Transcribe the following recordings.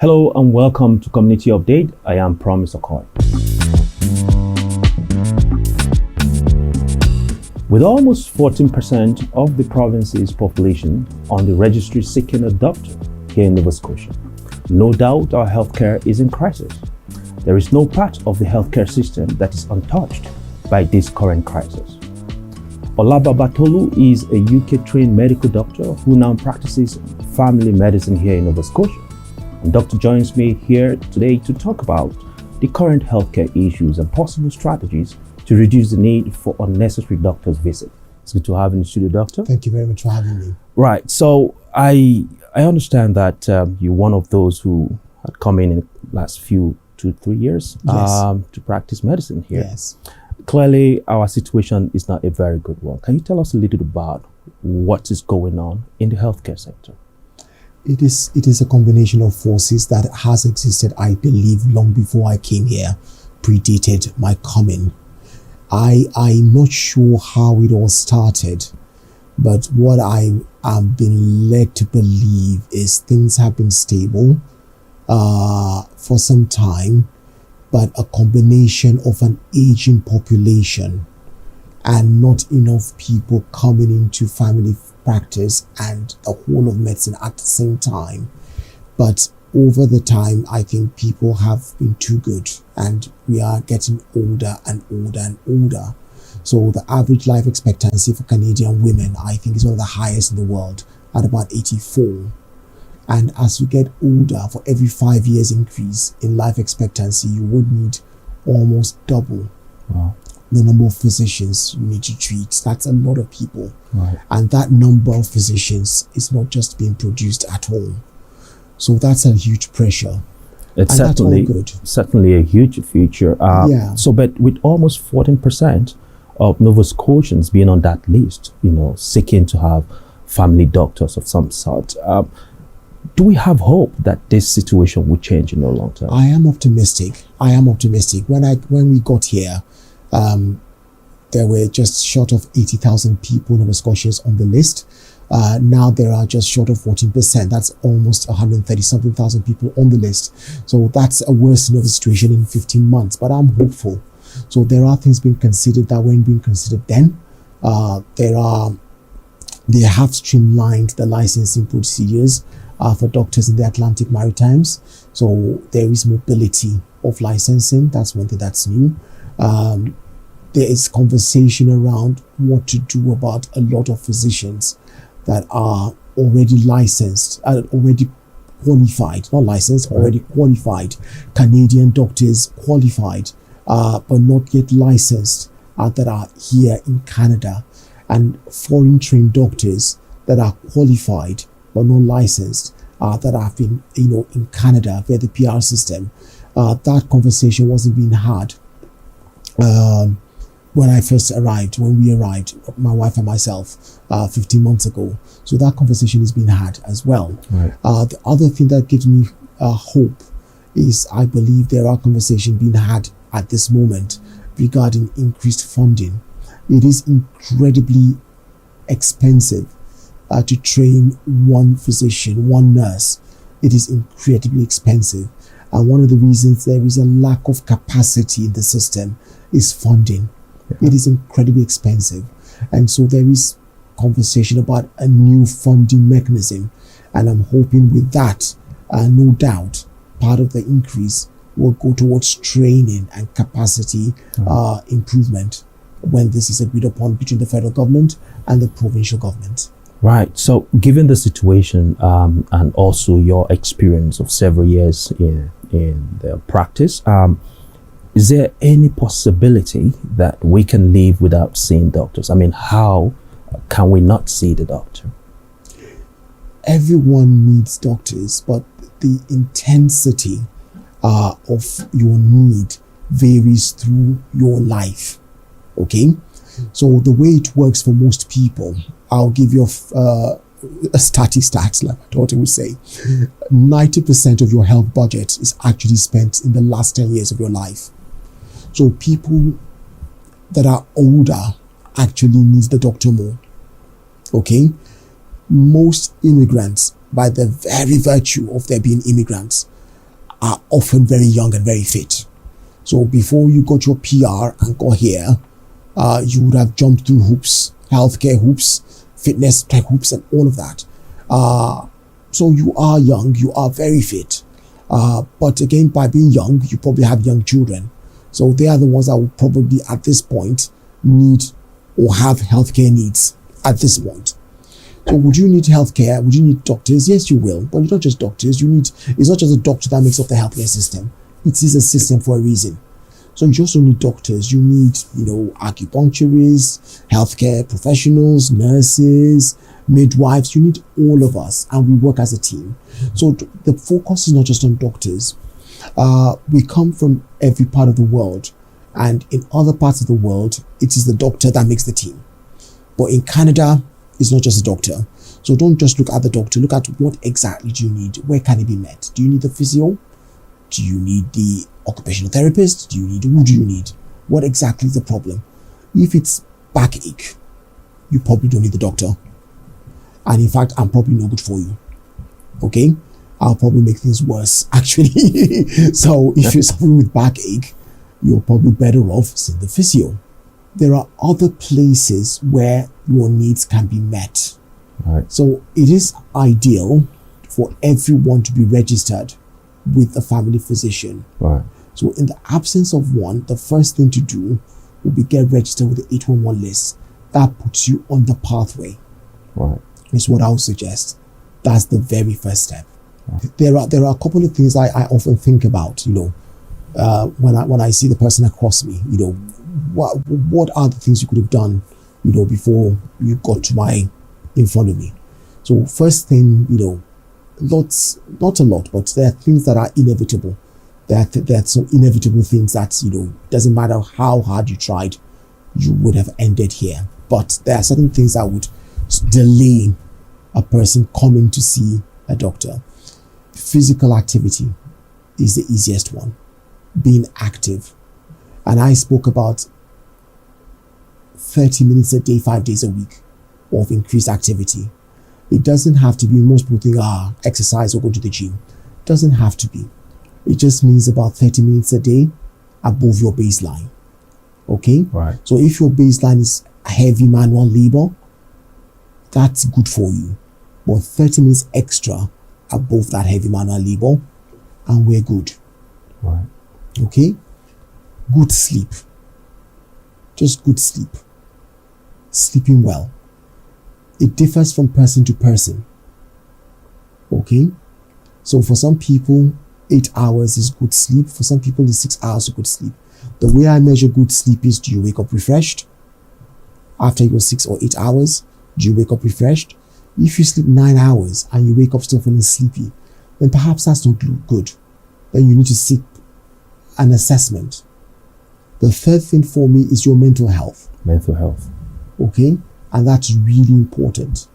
Hello and welcome to Community Update. I am Promise Okoy. With almost 14% of the province's population on the registry seeking a doctor here in Nova Scotia, no doubt our healthcare is in crisis. There is no part of the healthcare system that is untouched by this current crisis. Olababatolu is a UK-trained medical doctor who now practices family medicine here in Nova Scotia. And Dr. joins me here today to talk about the current healthcare issues and possible strategies to reduce the need for unnecessary doctor's visits. It's good to have you in the studio, Doctor. Thank you very much for having me. Right. So I understand that you're one of those who had come in the last 2-3 years Yes. to practice medicine here. Yes. Clearly, our situation is not a very good one. Can you tell us a little about what is going on in the healthcare sector? It is a combination of forces that has existed, I believe, long before I came here, predated my coming. I'm not sure how it all started, but what I am being led to believe is things have been stable for some time, but a combination of an aging population and not enough people coming into family practice and the whole of medicine at the same time. But over the time, I think people have been too good and we are getting older and older and older. So the average life expectancy for Canadian women, I think, is one of the highest in the world at about 84. And as we get older, for every 5 years increase in life expectancy, you would need almost double the number of physicians you need to treat. That's a lot of people. Right. And that number of physicians is not just being produced at home. So that's a huge pressure. It's And that's all good. certainly a huge feature. Yeah. So, but with almost 14% of Nova Scotians being on that list, seeking to have family doctors of some sort, do we have hope that this situation will change in the long term? I am optimistic. When we got here, there were just short of 80,000 people, Nova Scotians, on the list. Now there are just short of 14%. That's almost 130-something thousand people on the list. So that's a worsening of the situation in 15 months. But I'm hopeful. So there are things being considered that weren't being considered then. They have streamlined the licensing procedures for doctors in the Atlantic Maritimes. So there is mobility of licensing. That's one thing that's new. There is conversation around what to do about a lot of physicians that are already licensed, already qualified, not licensed, already qualified, Canadian doctors qualified, but not yet licensed, that are here in Canada, and foreign trained doctors that are qualified but not licensed, that have been, in Canada via the PR system. That conversation wasn't being had when we arrived, my wife and myself, 15 months ago. So that conversation is being had as well. Right. The other thing that gives me hope is I believe there are conversations being had at this moment regarding increased funding. It is incredibly expensive to train one physician, one nurse. It is incredibly expensive. And one of the reasons there is a lack of capacity in the system is funding. It is incredibly expensive. And so there is conversation about a new funding mechanism. And I'm hoping with that, no doubt, part of the increase will go towards training and capacity improvement when this is agreed upon between the federal government and the provincial government. Right. So given the situation and also your experience of several years in the practice, is there any possibility that we can live without seeing doctors? I mean, how can we not see the doctor? Everyone needs doctors, but the intensity of your need varies through your life. Okay? So the way it works for most people, I'll give you a stats, like my daughter would say. 90% of your health budget is actually spent in the last 10 years of your life. So people that are older actually need the doctor more. Okay? Most immigrants, by the very virtue of their being immigrants, are often very young and very fit. So before you got your PR and got here, you would have jumped through hoops, healthcare hoops, fitness tech hoops, and all of that. So you are young, you are very fit. But again, by being young, you probably have young children. So they are the ones that will probably at this point need or have healthcare needs at this point. So would you need healthcare? Would you need doctors? Yes, you will. But you're not just doctors. It's not just a doctor that makes up the healthcare system. It is a system for a reason. So you also need doctors. You need, acupuncturists, healthcare professionals, nurses, midwives. You need all of us, and we work as a team. So the focus is not just on doctors. We come from every part of the world, and in other parts of the world, it is the doctor that makes the team. But in Canada, it's not just a doctor. So don't just look at the doctor. Look at what exactly do you need? Where can it be met? Do you need the physio? Do you need the occupational therapist? Who do you need? What exactly is the problem? If it's backache, you probably don't need the doctor. And in fact, I'm probably no good for you. Okay? I'll probably make things worse, actually. So if you're suffering with backache, you're probably better off seeing the physio. There are other places where your needs can be met. Right. So it is ideal for everyone to be registered with a family physician. Right. So in the absence of one, the first thing to do will be get registered with the 811 list. That puts you on the pathway. Right. Is what I would suggest. That's the very first step. Right. There are a couple of things I often think about, when I see the person across me, what are the things you could have done, before you got in front of me. So first thing, not a lot, but there are things that are inevitable. There are some inevitable things that, doesn't matter how hard you tried, you would have ended here. But there are certain things that would delay a person coming to see a doctor. Physical activity is the easiest one. Being active. And I spoke about 30 minutes a day, 5 days a week of increased activity. It doesn't have to be, most people think, exercise or go to the gym. It doesn't have to be. It just means about 30 minutes a day above your baseline. Okay? Right. So if your baseline is heavy manual labor, that's good for you. But 30 minutes extra above that heavy manual labor, and we're good. Right. Okay? Good sleep. Just good sleep. Sleeping well. It differs from person to person. Okay? So for some people, 8 hours is good sleep. For some people, it's 6 hours of good sleep. The way I measure good sleep is, do you wake up refreshed? After your 6 or 8 hours, do you wake up refreshed? If you sleep 9 hours and you wake up still feeling sleepy, then perhaps that's not good. Then you need to seek an assessment. The third thing for me is your mental health. Mental health. Okay? And that's really important.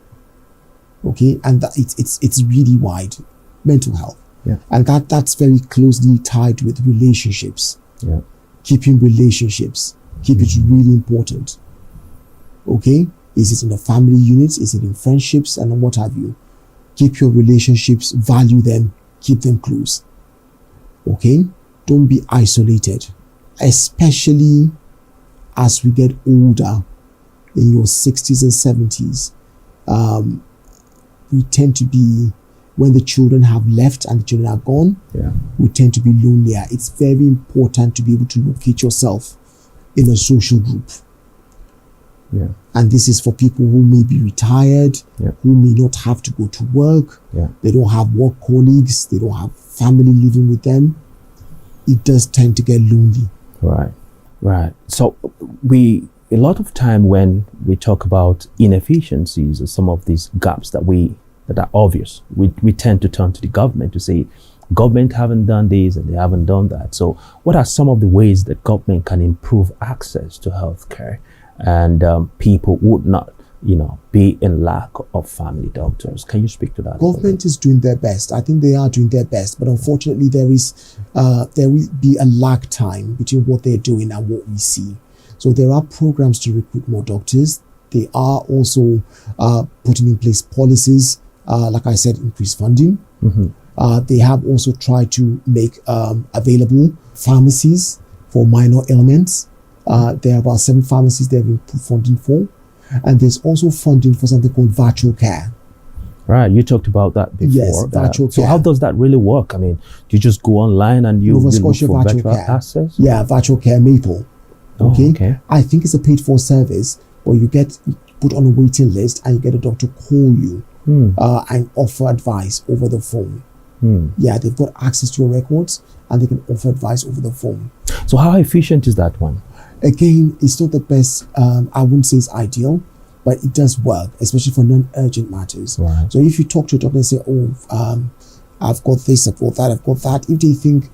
Okay? And that it's really wide. Mental health. Yeah. And that's very closely tied with relationships. Yeah. Keeping relationships. Keep it really important. Okay? Is it in the family units? Is it in friendships? And what have you? Keep your relationships, value them, keep them close. Okay? Don't be isolated. Especially as we get older, in your 60s and 70s. We tend to be, when the children have left and the children are gone, we tend to be lonelier. It's very important to be able to locate yourself in a social group. Yeah. And this is for people who may be retired, who may not have to go to work. They don't have work colleagues. They don't have family living with them. It does tend to get lonely. Right, right. So a lot of time when we talk about inefficiencies or some of these gaps that are obvious, we tend to turn to the government to say, government haven't done this and they haven't done that. So what are some of the ways that government can improve access to healthcare and people would not, be in lack of family doctors? Can you speak to that? Government is doing their best. I think they are doing their best, but unfortunately there will be a lag time between what they're doing and what we see. So there are programs to recruit more doctors. They are also putting in place policies, like I said, increased funding. They have also tried to make available pharmacies for minor ailments. There are about 7 pharmacies they have been funding for. And there's also funding for something called virtual care. Right, you talked about that before. Yes, virtual care. So how does that really work? I mean, do you just go online and you Nova look Scotia for virtual virtual care. access? Yeah, virtual care Maple. Oh, Okay? okay. I think it's a paid for service, but you get put on a waiting list and you get a doctor call you and offer advice over the phone. Yeah, they've got access to your records and they can offer advice over the phone. So how efficient is that one? Again, it's not the best. I wouldn't say it's ideal, but it does work, especially for non-urgent matters. Right. So if you talk to a doctor and say, I've got this, I've got that, if they think,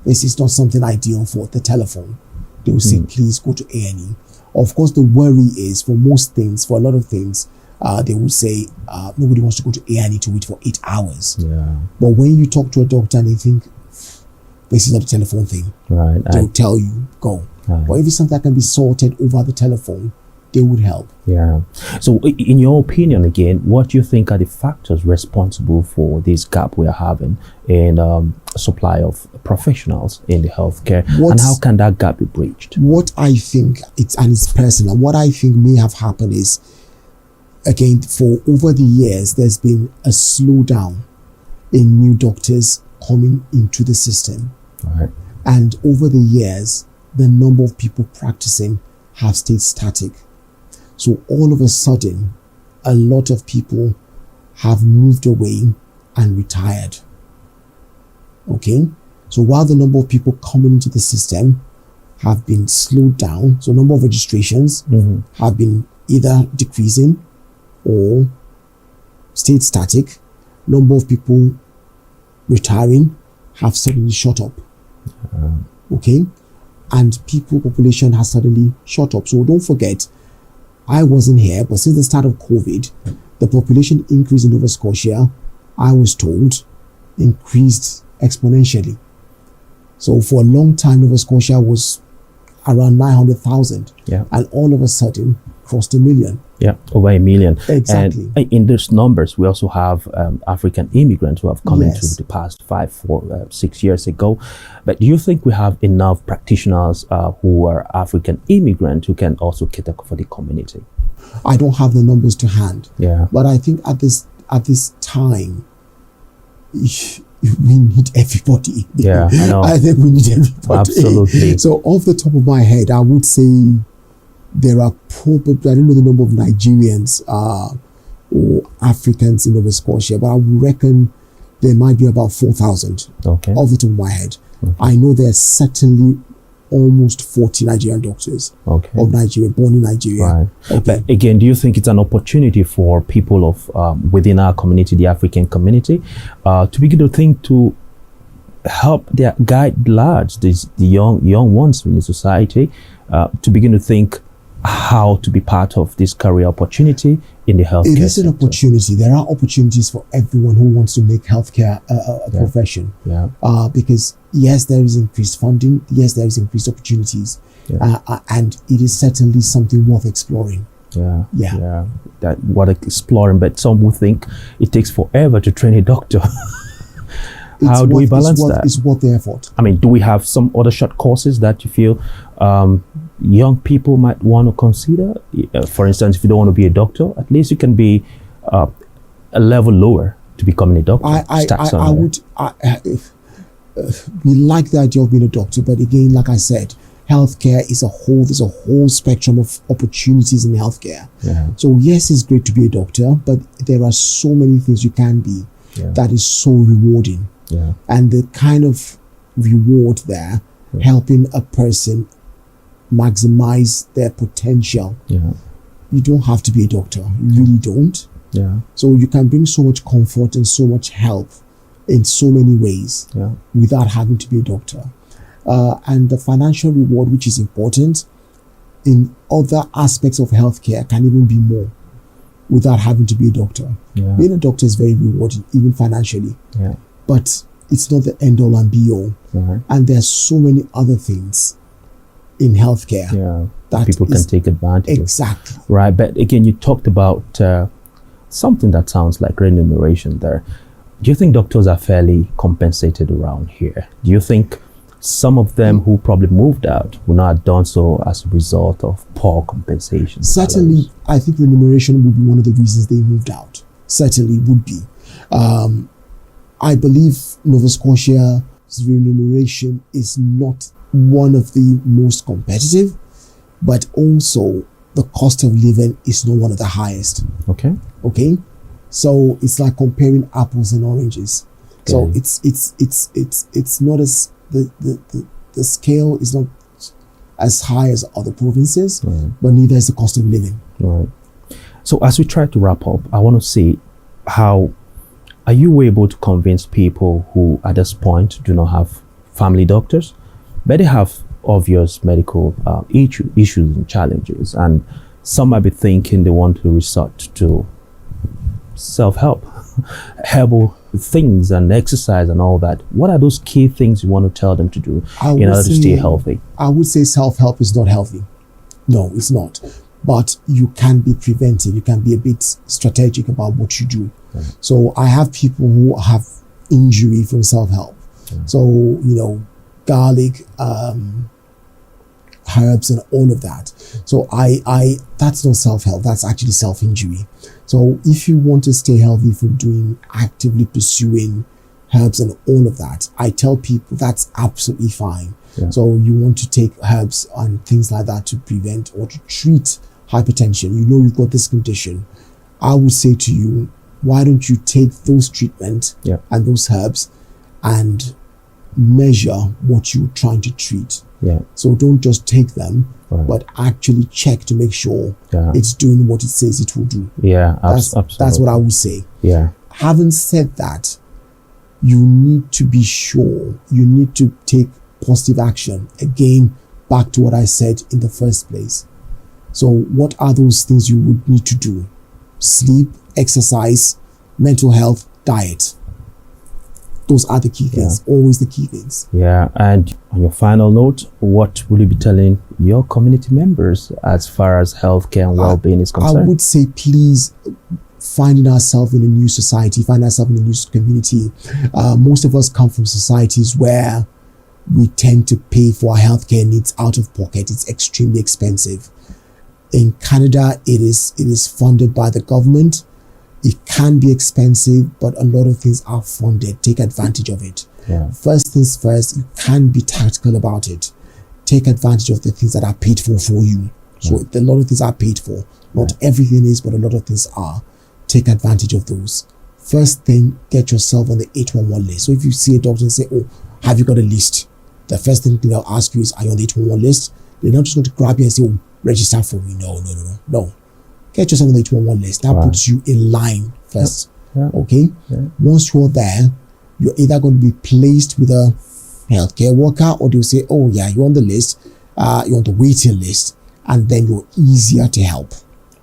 this is not something ideal for the telephone, they will say, please go to A&E. Of course, the worry is for most things, for a lot of things, they will say, nobody wants to go to A&E to wait for 8 hours. Yeah. But when you talk to a doctor and they think, this is not a telephone thing, Right. they'll tell you, go. Right. But if it's something that can be sorted over the telephone, they would help. Yeah. So in your opinion, again, what do you think are the factors responsible for this gap we are having in supply of professionals in the healthcare? And how can that gap be bridged? What I think, it's personal, what I think may have happened is, again, for over the years, there's been a slowdown in new doctors coming into the system. Right. And over the years, the number of people practicing have stayed static. So all of a sudden, a lot of people have moved away and retired. Okay? So while the number of people coming into the system have been slowed down, so number of registrations have been either decreasing or stayed static, number of people retiring have suddenly shot up. Okay? And population has suddenly shot up. So don't forget, I wasn't here, but since the start of COVID, the population increase in Nova Scotia, I was told, increased exponentially. So for a long time, Nova Scotia was around 900,000. Yeah. And all of a sudden, crossed 1 million. Yeah, over 1 million. Exactly. And in those numbers, we also have African immigrants who have come into Yes. the past 5, 4, 6 years ago. But do you think we have enough practitioners who are African immigrants who can also cater for the community? I don't have the numbers to hand. Yeah. But I think at this time, we need everybody. Yeah, I know. I think we need everybody. Absolutely. So off the top of my head, I would say there are probably, I don't know the number of Nigerians or Africans in Nova Scotia, but I would reckon there might be about 4,000 Okay. off the top of my head. I know there's certainly almost 40 Nigerian doctors Okay. of Nigeria, born in Nigeria. Right. Okay. But again, do you think it's an opportunity for people of within our community, the African community, to begin to think to help their guide large, the young ones in the society, to begin to think how to be part of this career opportunity in the healthcare It is an sector? opportunity. There are opportunities for everyone who wants to make healthcare a profession. Yeah. Because yes, there is increased funding. Yes, there is increased opportunities. Yeah. And it is certainly something worth exploring. Yeah. Yeah. Yeah. That what exploring, but some would think it takes forever to train a doctor. How do we balance that? It's worth the effort. I mean, do we have some other short courses that you feel young people might want to consider? For instance, if you don't want to be a doctor, at least you can be a level lower to becoming a doctor. We like the idea of being a doctor, but again, like I said, healthcare is there's a whole spectrum of opportunities in healthcare. Yeah. So yes, it's great to be a doctor, but there are so many things you can be that is so rewarding. Yeah. And the kind of reward there, helping a person maximize their potential. Yeah. You don't have to be a doctor. You really don't. Yeah. So you can bring so much comfort and so much help in so many ways Yeah. without having to be a doctor. And the financial reward, which is important in other aspects of healthcare, can even be more without having to be a doctor. Yeah. Being a doctor is very rewarding, even financially. Yeah. But it's not the end all and be all. Right. And there's so many other things in healthcare Yeah. that People can is- take advantage of. Exactly. Right. But again, you talked about something that sounds like remuneration there. Do you think doctors are fairly compensated around here? Do you think some of them who probably moved out would not have done so as a result of poor compensation? Certainly, salaries? I think remuneration would be one of the reasons they moved out. Certainly would be. I believe Nova Scotia's remuneration is not one of the most competitive, but also the cost of living is not one of the highest. Okay. Okay, so it's like comparing apples and oranges. So Okay. it's not as the scale is not as high as other provinces, Right. but neither is the cost of living. Right. So as we try to wrap up, I want to see how are you able to convince people who at this point do not have family doctors, but they have obvious medical issues and challenges, and some might be thinking they want to resort to self-help, herbal things and exercise and all that. What are those key things you want to tell them to do I in would order to stay say- healthy? I would say self-help is not healthy. No, it's not. But you can be preventive. You can be a bit strategic about what you do. So I have people who have injury from self-help. So, garlic, herbs and all of that. So I that's not self-help, that's actually self-injury. So if you want to stay healthy from doing actively pursuing herbs and all of that, I tell people that's absolutely fine. Yeah. So you want to take herbs and things like that to prevent or to treat hypertension. You know you've got this condition. I would say to you, why don't you take those treatments Yeah. and those herbs and measure what you're trying to treat. Yeah. So don't just take them, Right. but actually check to make sure Yeah. it's doing what it says it will do. Yeah. That's what I would say. Yeah. Having said that, you need to be sure, you need to take positive action. Again, back to what I said in the first place. So what are those things you would need to do? Sleep, exercise, mental health, diet. Those are the key things, always the key things. Yeah, and on your final note, what will you be telling your community members as far as healthcare and well-being is I concerned? would say, please, finding ourselves in a new society, find ourselves in a new community. Most of us come from societies where we tend to pay for our healthcare needs out of pocket. It's extremely expensive. In Canada, it is funded by the government. It can be expensive, but a lot of things are funded. Take advantage of it. Yeah. First things first, you can be tactical about it. Take advantage of the things that are paid for you. So a lot of things are paid for. Not everything is, but a lot of things are. Take advantage of those. First thing, get yourself on the 811 list. So if you see a doctor and say, oh, have you got a list? The first thing they'll ask you is, are you on the 811 list? They're not just going to grab you and say, oh, register for me. No. Get yourself on the 811 list. That puts you in line first. Yeah. Okay? Yeah. Once you're there, you're either going to be placed with a healthcare worker, or they'll say, oh yeah, you're on the list, you're on the waiting list, and then you're easier to help.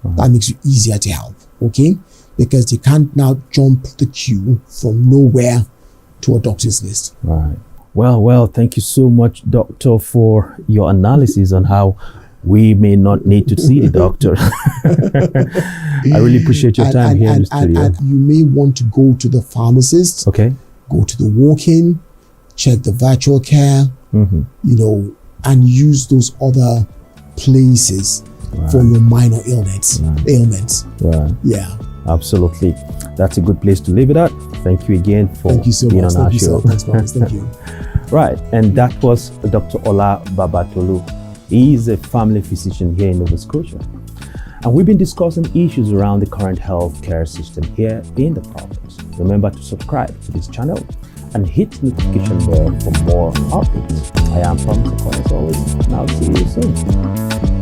That makes you easier to help. Okay? Because you can't now jump the queue from nowhere to a doctor's list. Right. Well, thank you so much, Doctor, for your analysis on how we may not need to see the doctor. I really appreciate your time here in the studio. And you may want to go to the pharmacist, Okay. go to the walk-in, check the virtual care, and use those other places for your minor ailments. Right. Yeah. Absolutely. That's a good place to leave it at. Thank you again for Thank you so being much. on our Thank you, show. sir. Thanks, Boris. Thank you. Right, and that was Dr. Ola Babatolu. He is a family physician here in Nova Scotia. And we've been discussing issues around the current healthcare system here in the province. Remember to subscribe to this channel and hit the notification bell for more updates. I am Thomas Akon as always, and I'll see you soon.